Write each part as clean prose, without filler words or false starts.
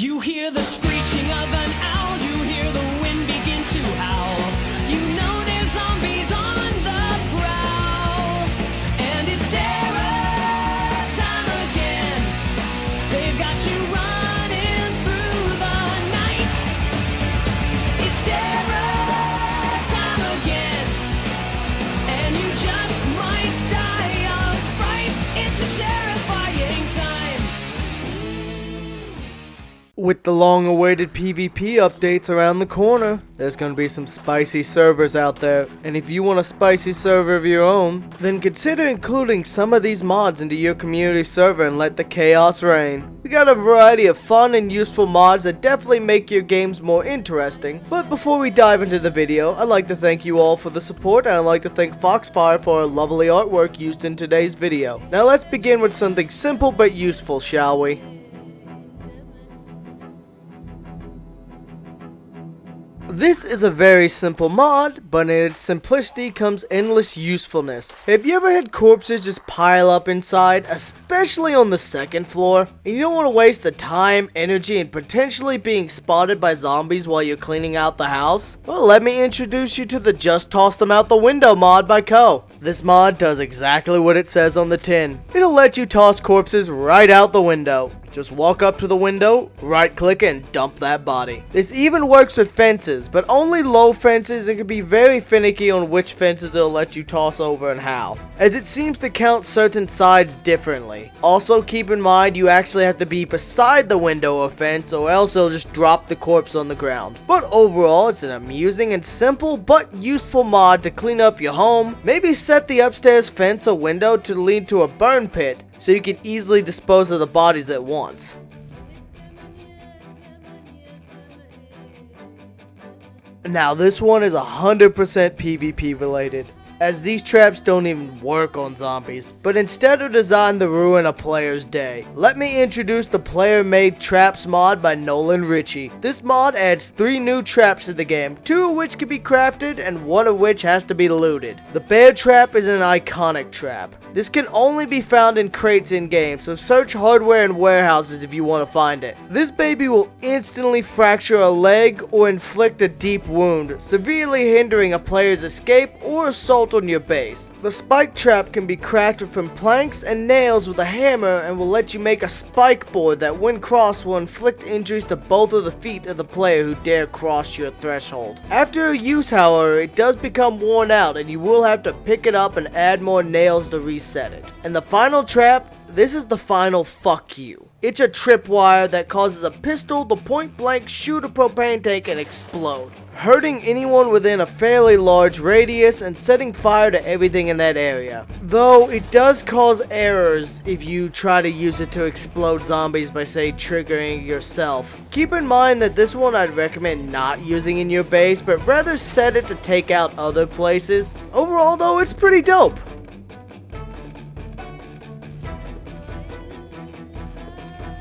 You hear the screeching of an owl, you hear the wind begin to howl. You know there's zombies on the prowl, and it's terror time again. They've got you running through the night. It's terror time again, and you just might die of fright. It's a terrifying time. With the long-awaited PvP updates around the corner, there's going to be some spicy servers out there, and if you want a spicy server of your own, then consider including some of these mods into your community server and let the chaos reign. We got a variety of fun and useful mods that definitely make your games more interesting, but before we dive into the video, I'd like to thank you all for the support, and I'd like to thank Foxfire for our lovely artwork used in today's video. Now let's begin with something simple but useful, shall we? This is a very simple mod, but in its simplicity comes endless usefulness. Have you ever had corpses just pile up inside, especially on the second floor? And you don't want to waste the time, energy, and potentially being spotted by zombies while you're cleaning out the house? Well, let me introduce you to the Just Toss Them Out the Window mod by Co. This mod does exactly what it says on the tin. It'll let you toss corpses right out the window. Just walk up to the window, right click, and dump that body. This even works with fences, but only low fences, and can be very finicky on which fences it'll let you toss over and how, as it seems to count certain sides differently. Also keep in mind you actually have to be beside the window or fence, or else it'll just drop the corpse on the ground. But overall, it's an amusing and simple but useful mod to clean up your home. Maybe set the upstairs fence or window to lead to a burn pit, so you can easily dispose of the bodies at once. Now this one is 100% PvP related, as these traps don't even work on zombies, but instead are designed to ruin a player's day. Let me introduce the player-made traps mod by Nolan Ritchie. This mod adds 3 new traps to the game, 2 of which can be crafted and 1 of which has to be looted. The bear trap is an iconic trap. This can only be found in crates in-game, so search hardware and warehouses if you want to find it. This baby will instantly fracture a leg or inflict a deep wound, severely hindering a player's escape or assault on your base. The spike trap can be crafted from planks and nails with a hammer and will let you make a spike board that when crossed will inflict injuries to both of the feet of the player who dare cross your threshold. After use, however, it does become worn out and you will have to pick it up and add more nails to reset it. And the final trap, this is the final fuck you. It's a tripwire that causes a pistol to point blank shoot a propane tank and explode, hurting anyone within a fairly large radius and setting fire to everything in that area. Though it does cause errors if you try to use it to explode zombies by, say, triggering yourself. Keep in mind that this one I'd recommend not using in your base, but rather set it to take out other places. Overall though, it's pretty dope.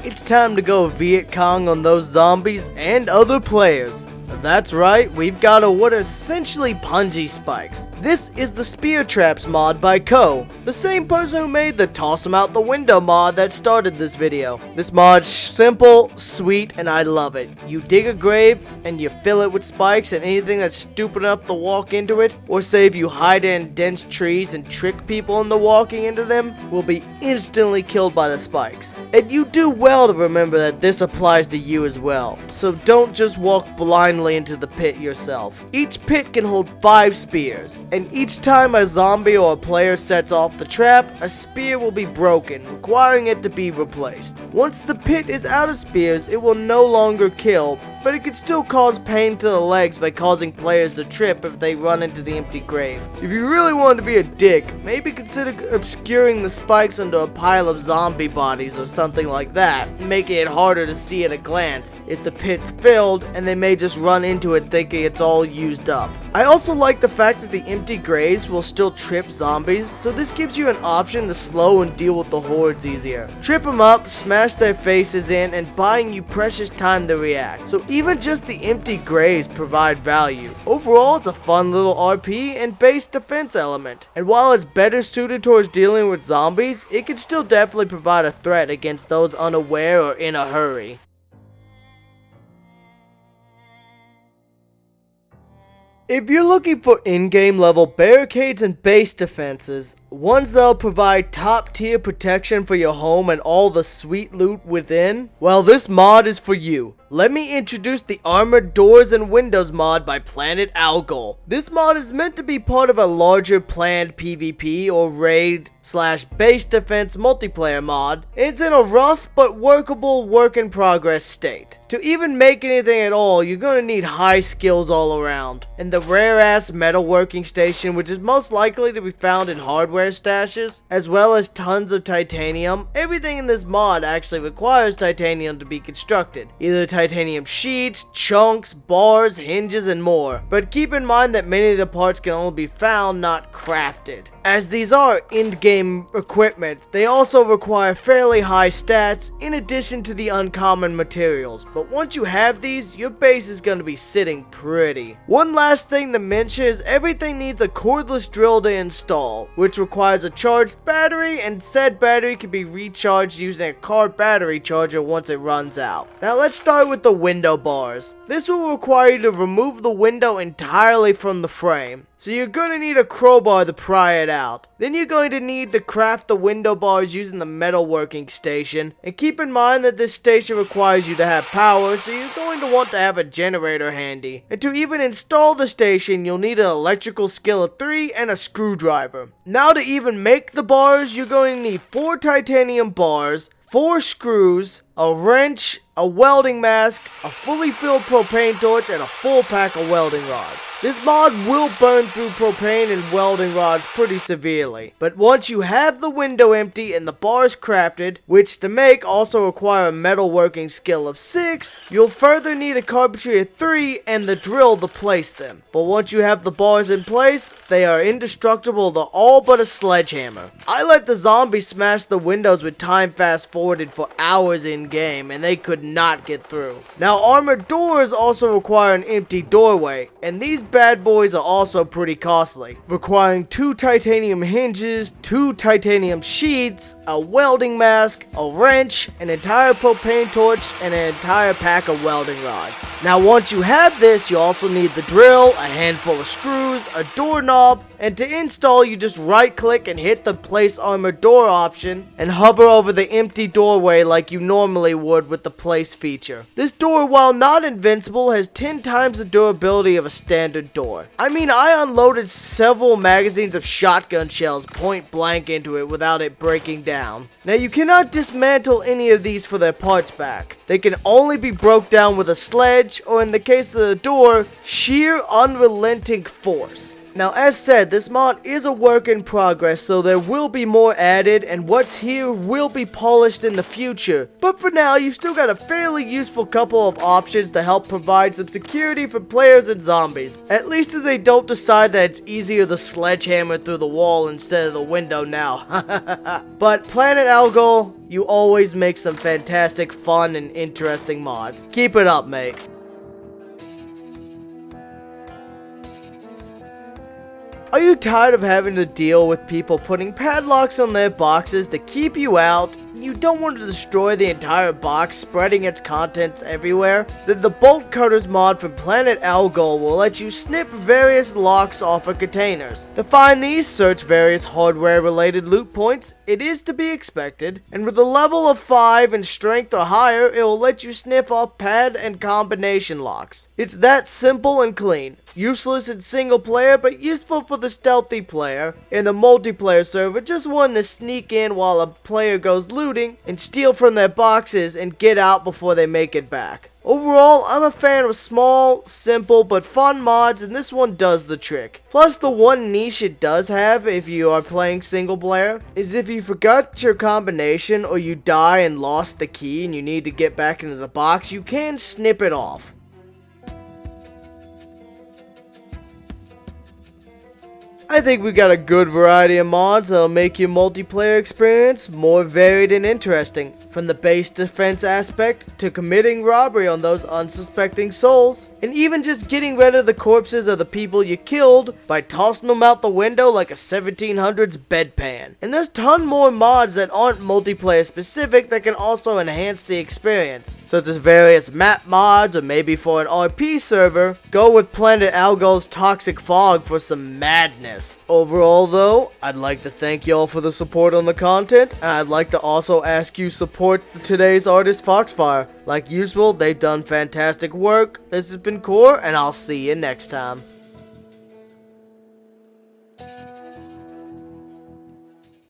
It's time to go Viet Cong on those zombies and other players. That's right, we've got what are essentially punji spikes. This is the Spear Traps mod by Co, the same person who made the Toss 'em Out the Window mod that started this video. This mod's simple, sweet, and I love it. You dig a grave and you fill it with spikes, and anything that's stupid enough to walk into it, or say if you hide in dense trees and trick people into walking into them, will be instantly killed by the spikes. And you do well to remember that this applies to you as well, so don't just walk blindly into the pit yourself. Each pit can hold 5 spears, and each time a zombie or a player sets off the trap, a spear will be broken, requiring it to be replaced. Once the pit is out of spears, it will no longer kill, but it can still cause pain to the legs by causing players to trip if they run into the empty grave. If you really want to be a dick, maybe consider obscuring the spikes under a pile of zombie bodies or something like that, making it harder to see at a glance if the pit's filled and they may just run into it thinking it's all used up. I also like the fact that the empty graves will still trip zombies, so this gives you an option to slow and deal with the hordes easier. Trip them up, smash their faces in, and buying you precious time to react. So even just the empty graves provide value. Overall, it's a fun little RP and base defense element. And while it's better suited towards dealing with zombies, it can still definitely provide a threat against those unaware or in a hurry. If you're looking for in-game level barricades and base defenses, ones that'll provide top tier protection for your home and all the sweet loot within, well, this mod is for you. Let me introduce the Armored Doors and Windows mod by Planet Algol. This mod is meant to be part of a larger planned PvP or raid / base defense multiplayer mod. It's in a rough but workable work in progress state. To even make anything at all, you're gonna need high skills all around. And the rare ass metalworking station, which is most likely to be found in hardware stashes, as well as tons of titanium. Everything in this mod actually requires titanium to be constructed. Either titanium sheets, chunks, bars, hinges, and more. But keep in mind that many of the parts can only be found, not crafted. As these are in-game equipment, they also require fairly high stats in addition to the uncommon materials. But once you have these, your base is going to be sitting pretty. One last thing to mention is everything needs a cordless drill to install, which requires a charged battery, and said battery can be recharged using a car battery charger once it runs out. Now let's start with the window bars. This will require you to remove the window entirely from the frame. So you're going to need a crowbar to pry it out. Then you're going to need to craft the window bars using the metalworking station. And keep in mind that this station requires you to have power, so you're going to want to have a generator handy. And to even install the station, you'll need an electrical skill of 3 and a screwdriver. Now to even make the bars, you're going to need 4 titanium bars, 4 screws, a wrench, a welding mask, a fully filled propane torch, and a full pack of welding rods. This mod will burn through propane and welding rods pretty severely, but once you have the window empty and the bars crafted, which to make also require a metalworking skill of 6, you'll further need a carpentry of 3 and the drill to place them. But once you have the bars in place, they are indestructible to all but a sledgehammer. I let the zombies smash the windows with time fast forwarded for hours in game, and they could not get through. Now armored doors also require an empty doorway, and these bad boys are also pretty costly, requiring 2 titanium hinges, 2 titanium sheets, a welding mask, a wrench, an entire propane torch, and an entire pack of welding rods. Now once you have this, you also need the drill, a handful of screws, a doorknob, and to install you just right click and hit the place armored door option and hover over the empty doorway like you normally would with the place feature. This door, while not invincible, has 10 times the durability of a standard door. I mean, I unloaded several magazines of shotgun shells point blank into it without it breaking down. Now you cannot dismantle any of these for their parts back. They can only be broke down with a sledge, or in the case of the door, sheer unrelenting force. Now as said, this mod is a work in progress, so there will be more added, and what's here will be polished in the future. But for now, you've still got a fairly useful couple of options to help provide some security for players and zombies. At least if they don't decide that it's easier to sledgehammer through the wall instead of the window now. But Planet Algol, you always make some fantastic, fun, and interesting mods. Keep it up, mate. Are you tired of having to deal with people putting padlocks on their boxes to keep you out? You don't want to destroy the entire box, spreading its contents everywhere? Then the Bolt Cutters mod from Planet Algol will let you snip various locks off of containers. To find these, search various hardware-related loot points. It is to be expected. And with a level of 5 and strength or higher, it will let you snip off pad and combination locks. It's that simple and clean. Useless in single player, but useful for the stealthy player. In the multiplayer server, just one to sneak in while a player goes looting and steal from their boxes and get out before they make it back. Overall, I'm a fan of small, simple, but fun mods, and this one does the trick. Plus, the one niche it does have if you are playing single player is if you forgot your combination or you die and lost the key and you need to get back into the box, you can snip it off. I think we got a good variety of mods that'll make your multiplayer experience more varied and interesting. from the base defense aspect to committing robbery on those unsuspecting souls, and even just getting rid of the corpses of the people you killed by tossing them out the window like a 1700s bedpan. And there's ton more mods that aren't multiplayer specific that can also enhance the experience, such as various map mods, or maybe for an RP server, go with Planet Algo's Toxic Fog for some madness. Overall though, I'd like to thank y'all for the support on the content, and I'd like to also ask you support today's artist Foxfire. Like usual, they've done fantastic work. This has been Core, and I'll see you next time.